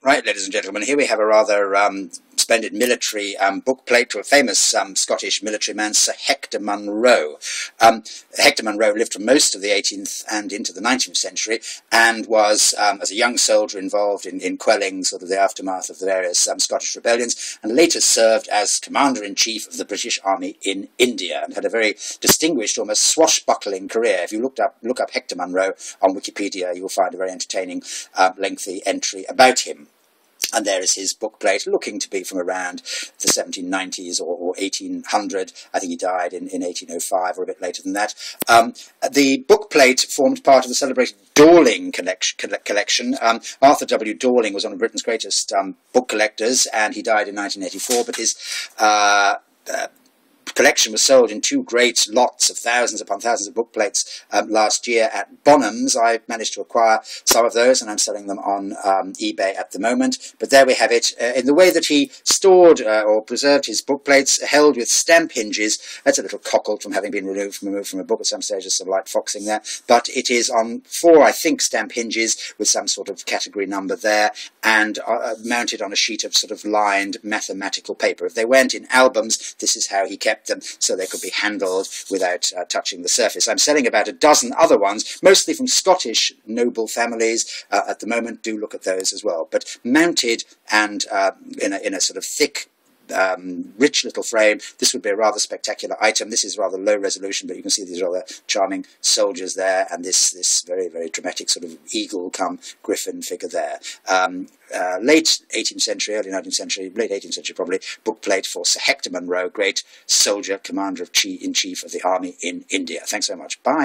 Right, ladies and gentlemen, here we have a rather splendid military bookplate to a famous Scottish military man, Sir Hector Munro. Hector Munro lived for most of the 18th and into the 19th century, and was, as a young soldier, involved in quelling sort of the aftermath of the various Scottish rebellions, and later served as Commander-in-Chief of the British Army in India, and had a very distinguished, almost swashbuckling career. If you look up Hector Munro on Wikipedia, you will find a very entertaining, lengthy entry about him. And there is his bookplate, looking to be from around the 1790s or 1800. I think he died in 1805 or a bit later than that. The bookplate formed part of the celebrated Dorling collection. Arthur W. Dorling was one of Britain's greatest book collectors, and he died in 1984, but his collection was sold in two great lots of thousands upon thousands of bookplates last year at Bonham's. I managed to acquire some of those, and I'm selling them on eBay at the moment. But there we have it. In the way that he stored or preserved his bookplates, held with stamp hinges. That's a little cockled from having been removed from a book at some stage. There's some light foxing there. But it is on 4, I think, stamp hinges with some sort of category number there, and mounted on a sheet of sort of lined mathematical paper. If they went in albums, this is how he kept them, so they could be handled without touching the surface. I'm selling about a dozen other ones, mostly from Scottish noble families at the moment. Do look at those as well. But mounted and in a sort of thick, rich little frame, this would be a rather spectacular item. This is rather low resolution, but you can see these rather charming soldiers there, and this very, very dramatic sort of eagle come griffin figure there. Late 18th century, early 19th century, late 18th century probably, bookplate for Sir Hector Munro, great soldier, Commander-in-Chief of the Army in India. Thanks so much. Bye.